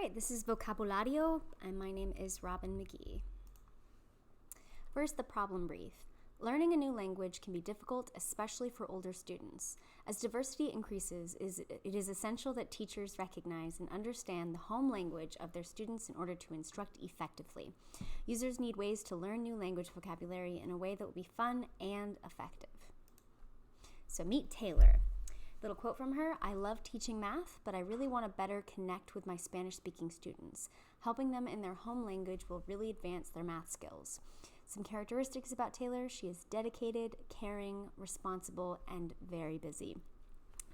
right, this is Vocabulario, and my name is Robin McGee. First, the problem brief. Learning a new language can be difficult, especially for older students. As diversity increases, it is essential that teachers recognize and understand the home language of their students in order to instruct effectively. Users need ways to learn new language vocabulary in a way that will be fun and effective. So meet Taylor. Little quote from her: "I love teaching math, but I really want to better connect with my Spanish-speaking students. Helping them in their home language will really advance their math skills." Some characteristics about Taylor: she is dedicated, caring, responsible, and very busy.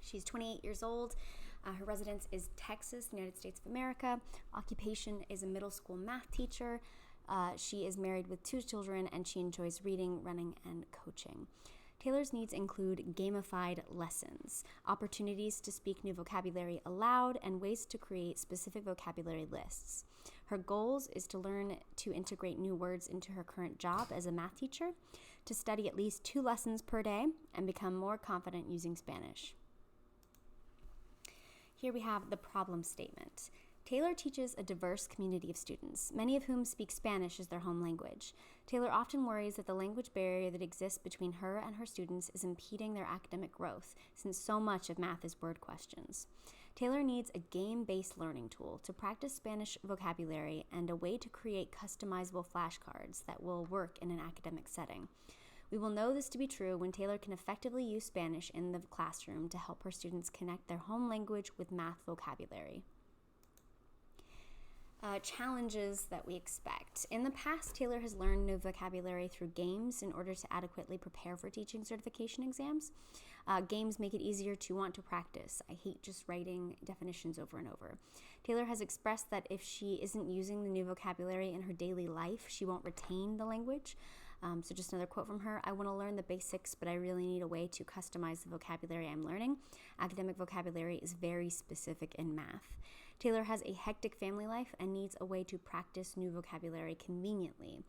She's 28 years old. Her residence is Texas, United States of America. Occupation is a middle school math teacher. She is married with 2 children, and she enjoys reading, running, and coaching. Taylor's needs include gamified lessons, opportunities to speak new vocabulary aloud, and ways to create specific vocabulary lists. Her goals is to learn to integrate new words into her current job as a math teacher, to study at least 2 lessons per day, and become more confident using Spanish. Here we have the problem statement. Taylor teaches a diverse community of students, many of whom speak Spanish as their home language. Taylor often worries that the language barrier that exists between her and her students is impeding their academic growth, since so much of math is word questions. Taylor needs a game-based learning tool to practice Spanish vocabulary and a way to create customizable flashcards that will work in an academic setting. We will know this to be true when Taylor can effectively use Spanish in the classroom to help her students connect their home language with math vocabulary. Challenges that we expect. In the past, Taylor has learned new vocabulary through games in order to adequately prepare for teaching certification exams. Games make it easier to want to practice. I hate just writing definitions over and over. Taylor has expressed that if she isn't using the new vocabulary in her daily life, she won't retain the language. So just another quote from her: "I want to learn the basics, but I really need a way to customize the vocabulary I'm learning. Academic vocabulary is very specific in math." Taylor has a hectic family life and needs a way to practice new vocabulary conveniently.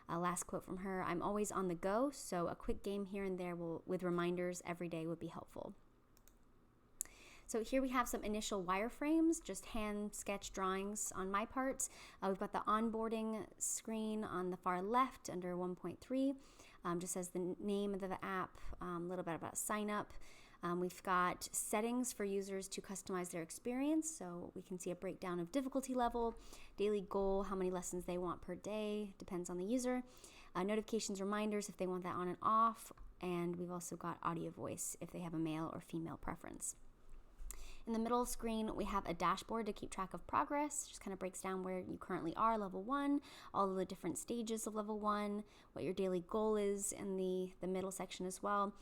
Last quote from her: "I'm always on the go, so a quick game here and there with reminders every day would be helpful." So here we have some initial wireframes, just hand sketch drawings on my part. We've got the onboarding screen on the far left under 1.3. Just says the name of the app, a little bit about sign up. We've got settings for users to customize their experience, so we can see a breakdown of difficulty level, daily goal, how many lessons they want per day, depends on the user, notifications, reminders if they want that on and off, and we've also got audio voice if they have a male or female preference. In the middle screen, we have a dashboard to keep track of progress. Just kind of breaks down where you currently are, level 1, all of the different stages of level 1, what your daily goal is in the middle section as well.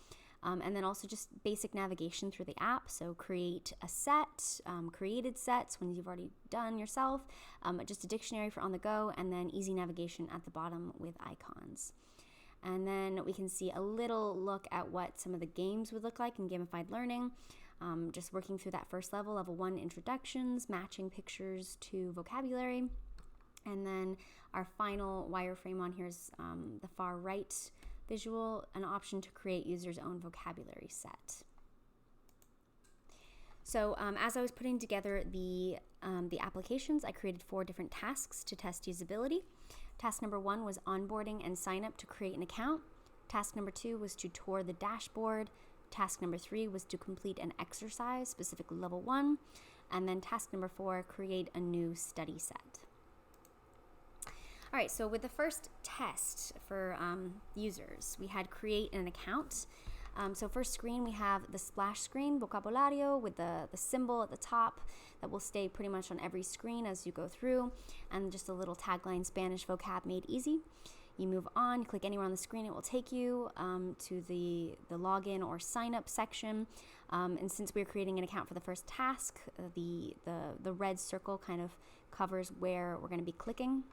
And then also just basic navigation through the app. So create a set, created sets when you've already done yourself, just a dictionary for on the go, and then easy navigation at the bottom with icons. And then we can see a little look at what some of the games would look like in gamified learning. Just working through that first level, level 1 introductions, matching pictures to vocabulary. And then our final wireframe on here is the far right visual, an option to create users' own vocabulary set. So as I was putting together the applications, I created 4 different tasks to test usability. Task number 1 was onboarding and sign up to create an account. Task number 2 was to tour the dashboard. Task number 3 was to complete an exercise, specifically level 1. And then task number 4, create a new study set. All right, so with the first test for users, we had create an account. So first screen, we have the splash screen, Vocabulario, with the symbol at the top that will stay pretty much on every screen as you go through, and just a little tagline: Spanish vocab made easy. You move on, you click anywhere on the screen, it will take you to the login or sign up section. And since we're creating an account for the first task, the red circle kind of covers where we're going to be clicking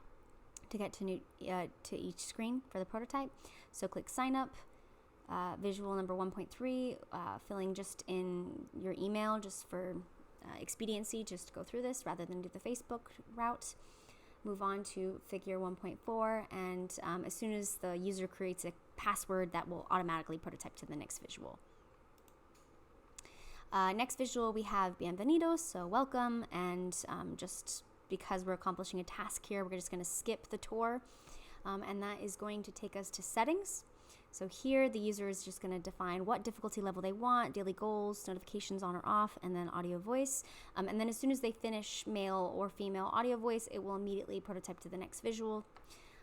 to get to each screen for the prototype. So click sign up, visual number 1.3, filling just in your email just for expediency, just go through this rather than do the Facebook route. Move on to figure 1.4, and as soon as the user creates a password, that will automatically prototype to the next visual. Next visual, we have bienvenidos, so welcome, and just because we're accomplishing a task here, we're just going to skip the tour, and that is going to take us to settings. So here the user is just going to define what difficulty level they want, daily goals, notifications on or off, and then audio voice. And then as soon as they finish male or female audio voice, it will immediately prototype to the next visual.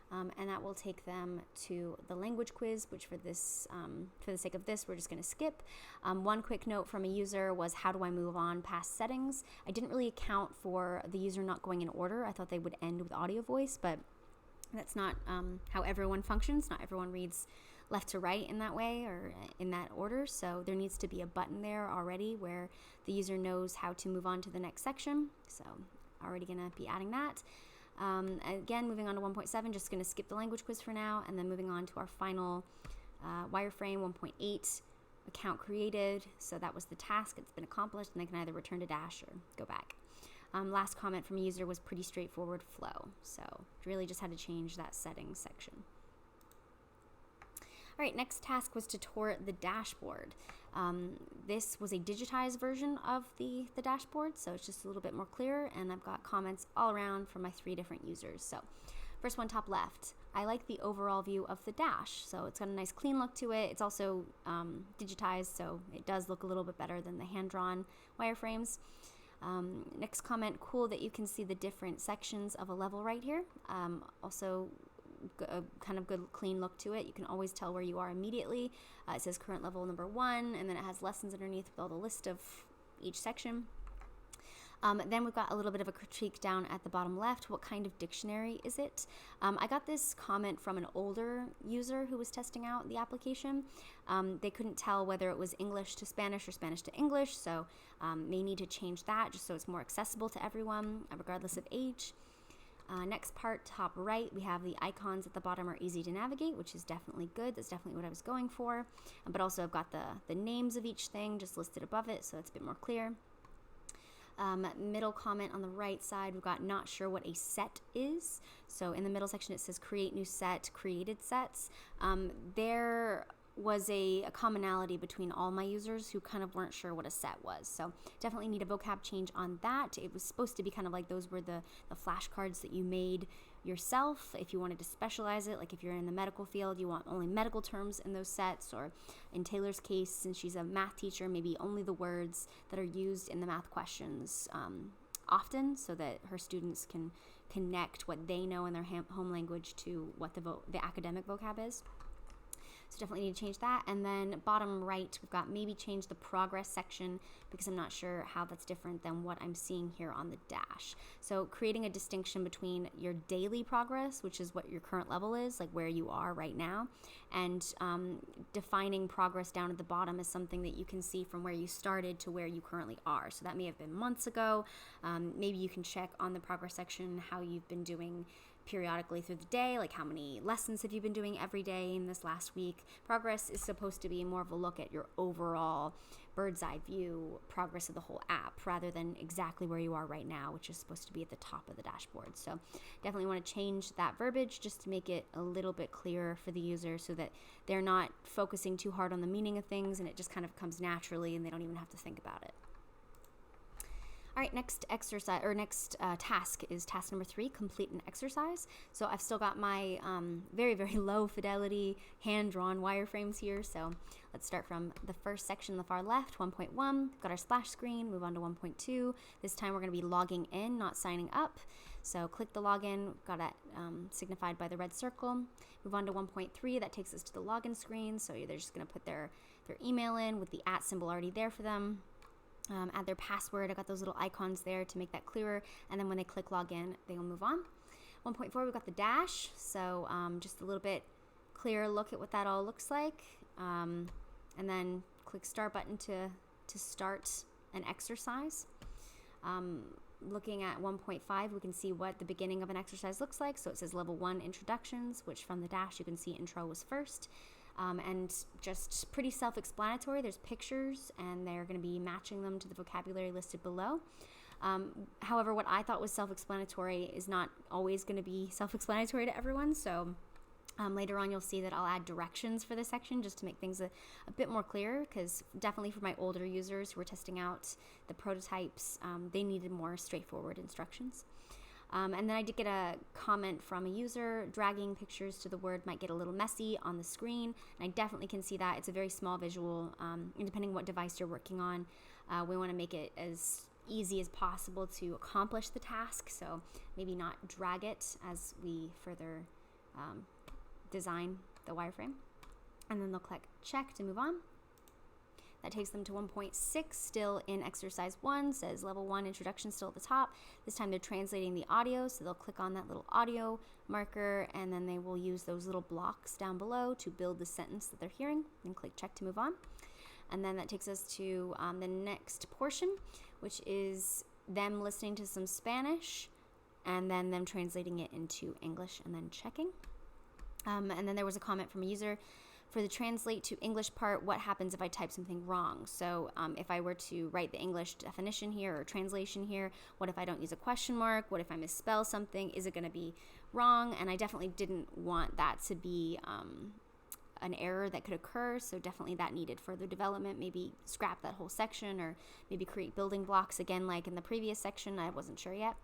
And that will take them to the language quiz, which for the sake of this, we're just going to skip. One quick note from a user was, how do I move on past settings? I didn't really account for the user not going in order. I thought they would end with audio voice, but that's not how everyone functions. Not everyone reads left to right in that way or in that order. So there needs to be a button there already where the user knows how to move on to the next section. So already going to be adding that. Again, moving on to 1.7, just going to skip the language quiz for now, and then moving on to our final wireframe 1.8, account created. So that was the task. It's been accomplished, and they can either return to Dash or go back. Last comment from a user was pretty straightforward flow. So really just had to change that settings section. All right, next task was to tour the dashboard. This was a digitized version of the dashboard, so it's just a little bit more clear, and I've got comments all around from my 3 different users. So first one, top left, I like the overall view of the dash. So it's got a nice clean look to it. It's also digitized, so it does look a little bit better than the hand-drawn wireframes. Next comment, cool that you can see the different sections of a level right here. Also, a kind of good clean look to it. You can always tell where you are immediately. It says current level number 1, and then it has lessons underneath with all the list of each section. Then we've got a little bit of a critique down at the bottom left. What kind of dictionary is it? I got this comment from an older user who was testing out the application. They couldn't tell whether it was English to Spanish or Spanish to English, so they need to change that just so it's more accessible to everyone, regardless of age. Next part, top right, we have the icons at the bottom are easy to navigate, which is definitely good. That's definitely what I was going for. But also I've got the names of each thing just listed above it, so it's a bit more clear. Middle comment on the right side, we've got not sure what a set is. So in the middle section it says create new set, created sets. There was a commonality between all my users who kind of weren't sure what a set was. So definitely need a vocab change on that. It was supposed to be kind of like those were the flashcards that you made yourself if you wanted to specialize it. Like if you're in the medical field, you want only medical terms in those sets, or in Taylor's case, since she's a math teacher, maybe only the words that are used in the math questions often, so that her students can connect what they know in their home language to what the academic vocab is. So definitely need to change that. And then bottom right, we've got maybe change the progress section because I'm not sure how that's different than what I'm seeing here on the dash. So creating a distinction between your daily progress, which is what your current level is, like where you are right now, and defining progress down at the bottom as something that you can see from where you started to where you currently are. So that may have been months ago. Maybe you can check on the progress section how you've been doing periodically through the day, like how many lessons have you been doing every day in this last week. Progress is supposed to be more of a look at your overall bird's eye view progress of the whole app rather than exactly where you are right now, which is supposed to be at the top of the dashboard. So definitely want to change that verbiage just to make it a little bit clearer for the user so that they're not focusing too hard on the meaning of things and it just kind of comes naturally and they don't even have to think about it. All right, next exercise or next task is task number 3, complete an exercise. So I've still got my very, very low fidelity hand-drawn wireframes here. So let's start from the first section on the far left, 1.1. Got our splash screen, move on to 1.2. This time we're going to be logging in, not signing up. So click the login, got that signified by the red circle. Move on to 1.3, that takes us to the login screen. So they're just going to put their email in with the @ symbol already there for them. Add their password. I got those little icons there to make that clearer, and then when they click login, they will move on. 1.4, we've got the dash, so just a little bit clearer look at what that all looks like, and then click start button to start an exercise. Looking at 1.5, we can see what the beginning of an exercise looks like. So it says level 1 introductions, which from the dash you can see intro was first. And just pretty self-explanatory. There's pictures and they're going to be matching them to the vocabulary listed below. However, what I thought was self-explanatory is not always going to be self-explanatory to everyone. So later on you'll see that I'll add directions for this section just to make things a bit more clear, because definitely for my older users who were testing out the prototypes, they needed more straightforward instructions. And then I did get a comment from a user, dragging pictures to the word might get a little messy on the screen. And I definitely can see that. It's a very small visual, and depending what device you're working on, we want to make it as easy as possible to accomplish the task. So maybe not drag it as we further design the wireframe. And then they'll click check to move on. That takes them to 1.6, still in exercise 1, says level 1 introduction still at the top. This time they're translating the audio, so they'll click on that little audio marker, and then they will use those little blocks down below to build the sentence that they're hearing, and click check to move on. And then that takes us to the next portion, which is them listening to some Spanish, and then them translating it into English, and then checking. And then there was a comment from a user, for the translate to English part, what happens if I type something wrong? So if I were to write the English definition here or translation here, what if I don't use a question mark? What if I misspell something? Is it going to be wrong? And I definitely didn't want that to be an error that could occur, so definitely that needed further development. Maybe scrap that whole section, or maybe create building blocks again like in the previous section. I wasn't sure yet.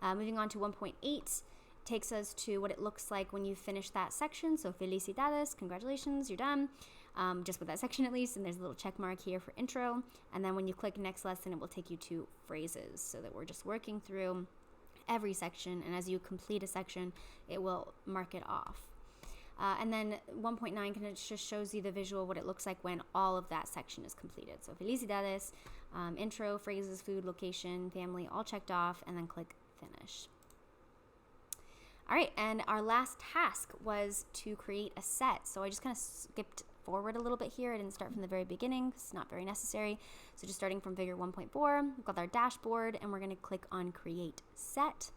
Moving on to 1.8. Takes us to what it looks like when you finish that section. So felicidades, congratulations, you're done. Just with that section at least, and there's a little check mark here for intro. And then when you click next lesson, it will take you to phrases, so that we're just working through every section, and as you complete a section, it will mark it off. And then 1.9 kind of just shows you the visual, what it looks like when all of that section is completed. So felicidades, intro, phrases, food, location, family, all checked off, and then click finish. All right, and our last task was to create a set. So I just kind of skipped forward a little bit here. I didn't start from the very beginning. It's not very necessary. So just starting from figure 1.4, we've got our dashboard, and we're going to click on create set.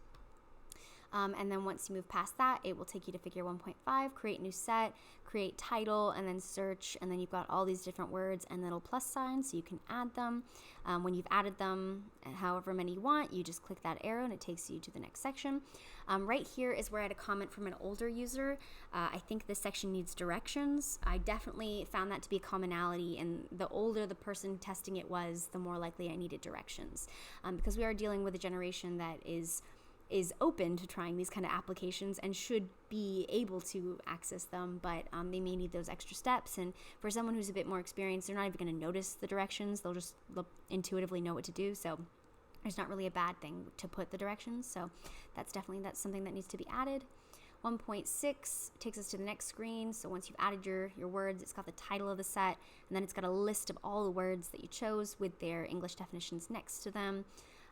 And then once you move past that, it will take you to figure 1.5, create new set, create title, and then search. And then you've got all these different words and little plus signs, so you can add them. When you've added them, however many you want, you just click that arrow and it takes you to the next section. Right here is where I had a comment from an older user. I think this section needs directions. I definitely found that to be a commonality, and the older the person testing it was, the more likely I needed directions. Because we are dealing with a generation that is open to trying these kind of applications and should be able to access them, but they may need those extra steps. And for someone who's a bit more experienced, they're not even going to notice the directions. They'll just intuitively know what to do. So there's not really a bad thing to put the directions. So that's something that needs to be added. 1.6 takes us to the next screen. So once you've added your words, it's got the title of the set, and then it's got a list of all the words that you chose with their English definitions next to them.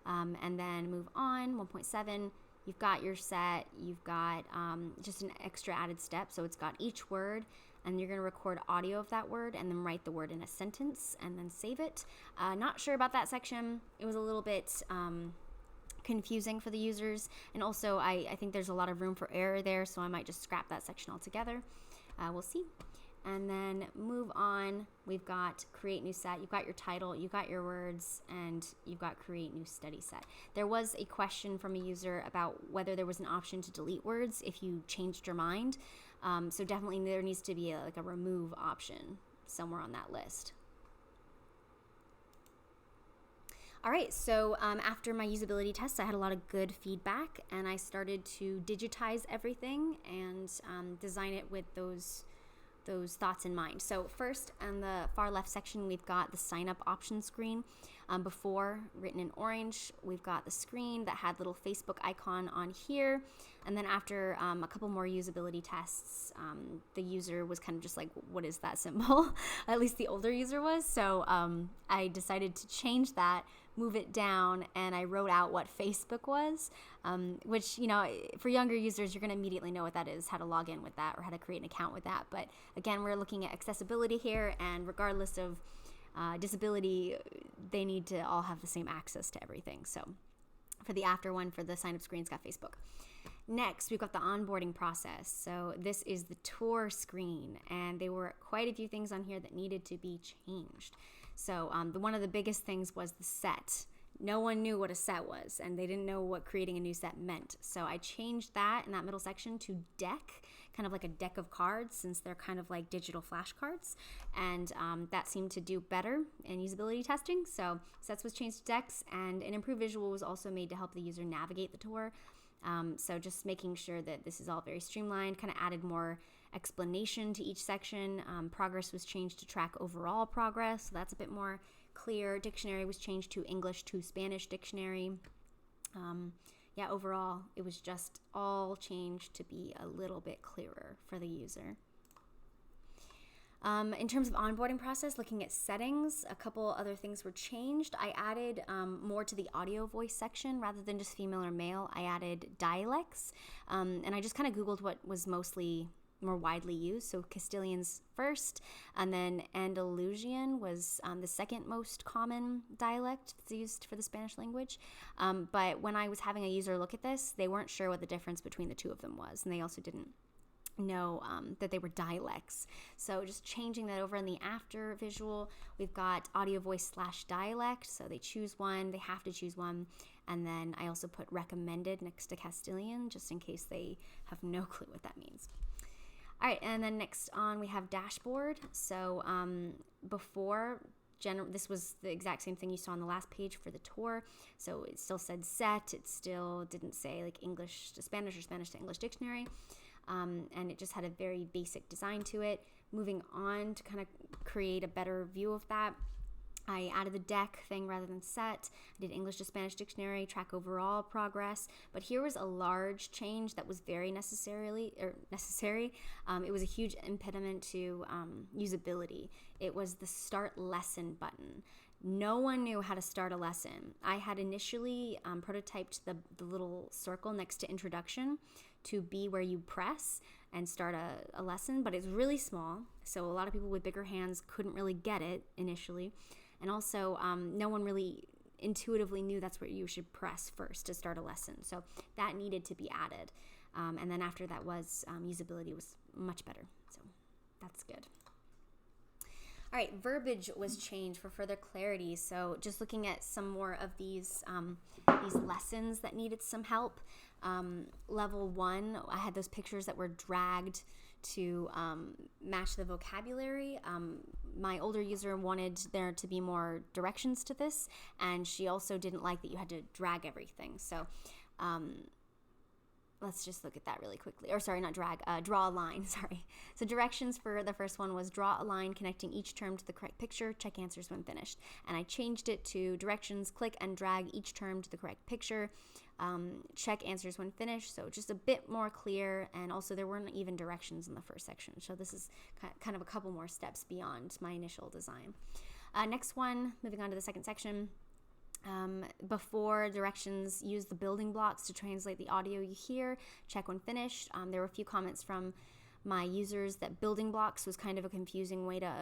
And then move on, 1.7, you've got your set, you've got just an extra added step. So it's got each word, and you're going to record audio of that word and then write the word in a sentence and then save it. Not sure about that section. It was a little bit confusing for the users. And also, I think there's a lot of room for error there, so I might just scrap that section altogether. We'll see. And then move on, we've got create new set, you've got your title, you've got your words, and you've got create new study set. There was a question from a user about whether there was an option to delete words if you changed your mind. So definitely there needs to be a remove option somewhere on that list. All right, so after my usability tests, I had a lot of good feedback, and I started to digitize everything and design it with those thoughts in mind. So first, on the far left section, we've got the sign up option screen. Before, written in orange, we've got the screen that had little Facebook icon on here. And then after a couple more usability tests, the user was kind of just like, what is that symbol? At least the older user was. So I decided to change that, move it down, and I wrote out what Facebook was, which, for younger users, you're going to immediately know what that is, how to log in with that or how to create an account with that. But again, we're looking at accessibility here, and regardless of disability, they need to all have the same access to everything. So for the after one, for the sign up screen, it's got Facebook. Next, we've got the onboarding process. So this is the tour screen, and there were quite a few things on here that needed to be changed. So one of the biggest things was the set. No one knew what a set was, and they didn't know what creating a new set meant. So I changed that in that middle section to deck, kind of like a deck of cards, since they're kind of like digital flashcards. And that seemed to do better in usability testing. So sets was changed to decks, and an improved visual was also made to help the user navigate the tour. So just making sure that this is all very streamlined, kind of added more explanation to each section. Progress was changed to track overall progress, so that's a bit more clear. Dictionary was changed to English to Spanish dictionary. Overall, it was just all changed to be a little bit clearer for the user. In terms of onboarding process, looking at settings, a couple other things were changed. I added more to the audio voice section rather than just female or male. I added dialects, and I just kind of Googled what was mostly more widely used. So Castilian's first, and then Andalusian was the second most common dialect that's used for the Spanish language. But when I was having a user look at this, they weren't sure what the difference between the two of them was, and they also didn't know that they were dialects. So just changing that over in the after visual, we've got audio voice / dialect. So they choose one, they have to choose one. And then I also put recommended next to Castilian just in case they have no clue what that means. All right, and then next on we have dashboard. So before, this was the exact same thing you saw on the last page for the tour. So it still said set. It still didn't say like English to Spanish or Spanish to English dictionary. And it just had a very basic design to it. Moving on to kind of create a better view of that, I added the deck thing rather than set. I did English to Spanish dictionary, track overall progress. But here was a large change that was very necessary. It was a huge impediment to usability. It was the start lesson button. No one knew how to start a lesson. I had initially prototyped the little circle next to introduction to be where you press and start a lesson, but it's really small. So a lot of people with bigger hands couldn't really get it initially. And also no one really intuitively knew that's where you should press first to start a lesson. So that needed to be added. And then after that was usability was much better. So that's good. All right, verbiage was changed for further clarity. So just looking at some more of these lessons that needed some help. Level 1, I had those pictures that were dragged to match the vocabulary. My older user wanted there to be more directions to this, and she also didn't like that you had to drag everything. So let's just look at that really quickly. Or sorry, not drag, draw a line, sorry. So directions for the first one was draw a line connecting each term to the correct picture, check answers when finished. And I changed it to directions, click and drag each term to the correct picture, check answers when finished. So just a bit more clear, and also there weren't even directions in the first section. So this is kind of a couple more steps beyond my initial design. Next one, moving on to the second section. Before directions, use the building blocks to translate the audio you hear, check when finished. There were a few comments from my users that building blocks was kind of a confusing way to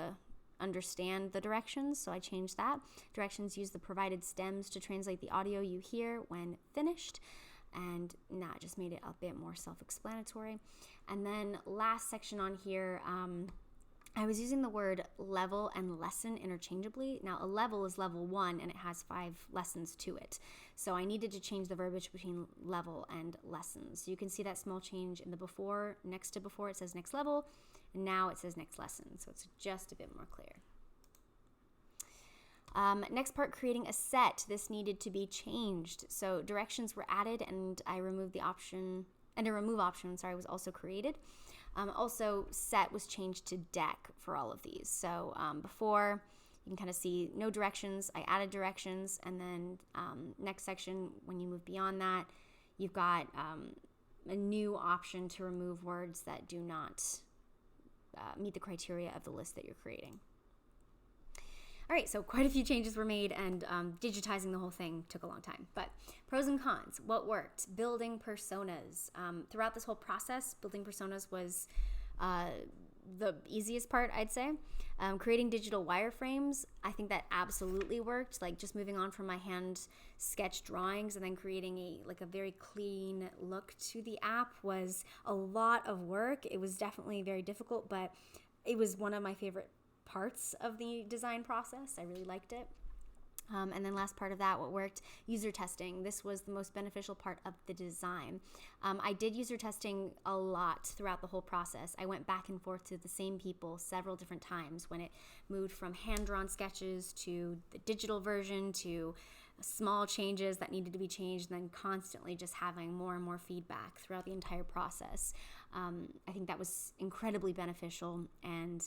understand the directions, so I changed that. Directions use the provided stems to translate the audio you hear when finished, and that just made it a bit more self-explanatory. And then last section on here, I was using the word level and lesson interchangeably. Now, a level is level 1, and it has 5 lessons to it. So I needed to change the verbiage between level and lessons. So you can see that small change in the before. Next to before, it says next level, and now it says next lesson. So it's just a bit more clear. Next part, creating a set. This needed to be changed. So directions were added, and I removed the option, and a remove option, was also created. Also, set was changed to deck for all of these. So before, you can kind of see no directions. I added directions, and then next section, when you move beyond that, you've got a new option to remove words that do not meet the criteria of the list that you're creating. All right, so quite a few changes were made, and digitizing the whole thing took a long time. But pros and cons, what worked? Building personas. Throughout this whole process, building personas was the easiest part, I'd say. Creating digital wireframes, I think that absolutely worked. Like just moving on from my hand sketch drawings and then creating a very clean look to the app was a lot of work. It was definitely very difficult, but it was one of my favorite parts of the design process. I really liked it. And then last part of that, what worked, user testing. This was the most beneficial part of the design. I did user testing a lot throughout the whole process. I went back and forth to the same people several different times when it moved from hand-drawn sketches to the digital version to small changes that needed to be changed, and then constantly just having more and more feedback throughout the entire process. I think that was incredibly beneficial, and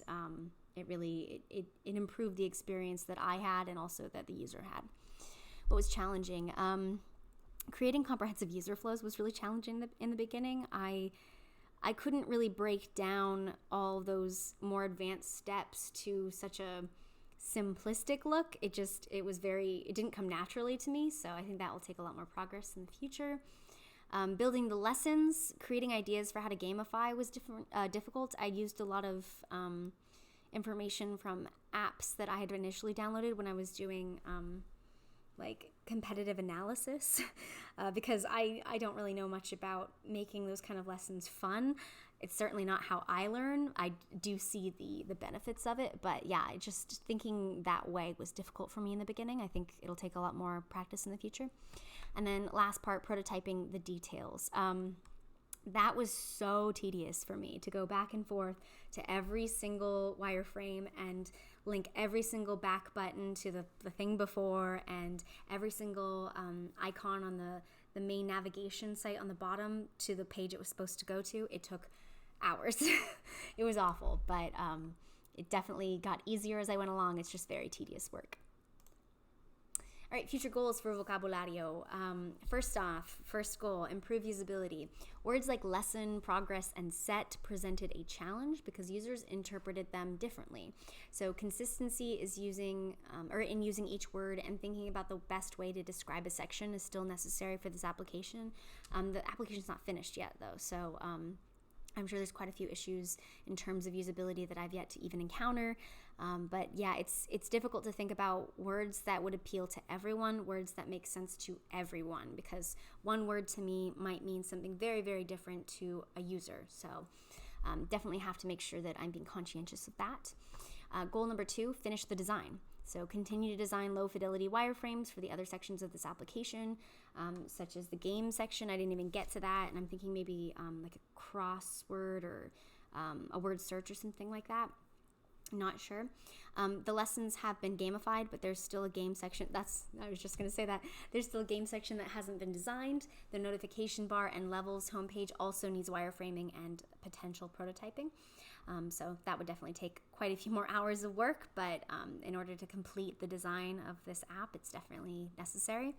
it really improved the experience that I had and also that the user had. What was challenging? Creating comprehensive user flows was really challenging in the beginning. I couldn't really break down all those more advanced steps to such a simplistic look. It didn't come naturally to me, so I think that will take a lot more progress in the future. Building the lessons, creating ideas for how to gamify was difficult. I used a lot of information from apps that I had initially downloaded when I was doing competitive analysis because I don't really know much about making those kind of lessons fun. It's certainly not how I learn. I do see the benefits of it, but yeah, just thinking that way was difficult for me in the beginning. I think it'll take a lot more practice in the future. And then last part, prototyping the details. That was so tedious for me to go back and forth to every single wireframe and link every single back button to the thing before, and every single icon on the main navigation site on the bottom to the page it was supposed to go to. It took hours. It was awful, but it definitely got easier as I went along. It's just very tedious work. All right, future goals for Vocabulario. First goal, improve usability. Words like lesson, progress, and set presented a challenge because users interpreted them differently. So consistency is using each word and thinking about the best way to describe a section is still necessary for this application. The application's not finished yet, though, so I'm sure there's quite a few issues in terms of usability that I've yet to even encounter. But yeah, it's difficult to think about words that would appeal to everyone, words that make sense to everyone, because one word to me might mean something very, very different to a user. So definitely have to make sure that I'm being conscientious of that. Goal number 2, finish the design. So continue to design low fidelity wireframes for the other sections of this application, such as the game section. I didn't even get to that, and I'm thinking maybe like a crossword or a word search or something like that. Not sure. The lessons have been gamified, but there's still a game section. I was just going to say that. There's still a game section that hasn't been designed. The notification bar and levels homepage also needs wireframing and potential prototyping. So that would definitely take quite a few more hours of work, but in order to complete the design of this app, it's definitely necessary.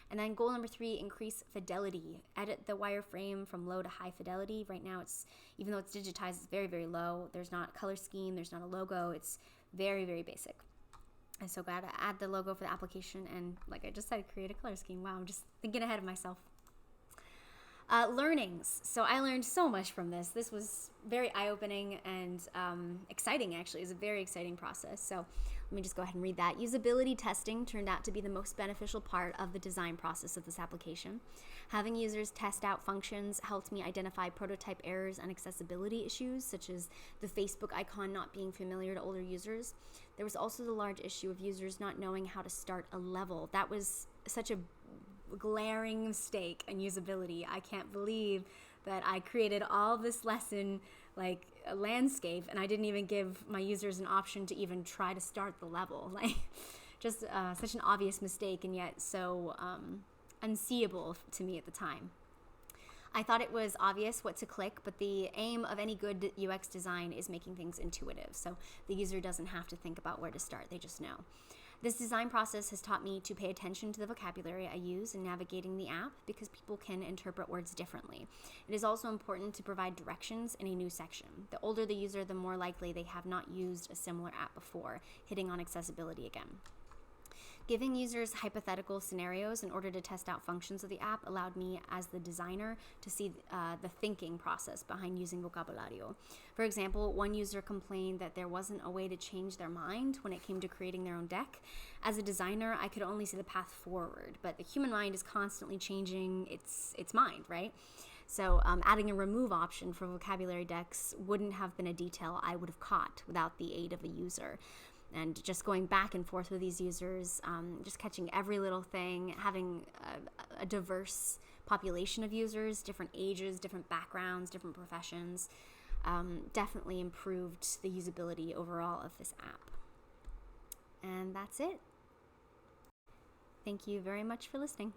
And then goal number 3, increase fidelity. Edit the wireframe from low to high fidelity. Right now, even though it's digitized, it's very, very low. There's not a color scheme. There's not a logo. It's very, very basic. And so got to add the logo for the application. And like I just said, create a color scheme. Wow, I'm just thinking ahead of myself. Learnings. So I learned so much from this. This was very eye-opening and exciting, actually. It was a very exciting process. So let me just go ahead and read that. Usability testing turned out to be the most beneficial part of the design process of this application. Having users test out functions helped me identify prototype errors and accessibility issues, such as the Facebook icon not being familiar to older users. There was also the large issue of users not knowing how to start a level. That was such a glaring mistake in usability. I can't believe that I created all this lesson like a landscape and I didn't even give my users an option to even try to start the level. Like just such an obvious mistake, and yet so unseeable to me at the time. I thought it was obvious what to click, but the aim of any good UX design is making things intuitive, so the user doesn't have to think about where to start, they just know. This design process has taught me to pay attention to the vocabulary I use in navigating the app because people can interpret words differently. It is also important to provide directions in a new section. The older the user, the more likely they have not used a similar app before, hitting on accessibility again. Giving users hypothetical scenarios in order to test out functions of the app allowed me, as the designer, to see the thinking process behind using Vocabulario. For example, one user complained that there wasn't a way to change their mind when it came to creating their own deck. As a designer, I could only see the path forward, but the human mind is constantly changing its mind, right? So adding a remove option for vocabulary decks wouldn't have been a detail I would have caught without the aid of a user. And just going back and forth with these users, just catching every little thing, having a diverse population of users, different ages, different backgrounds, different professions, definitely improved the usability overall of this app. And that's it. Thank you very much for listening.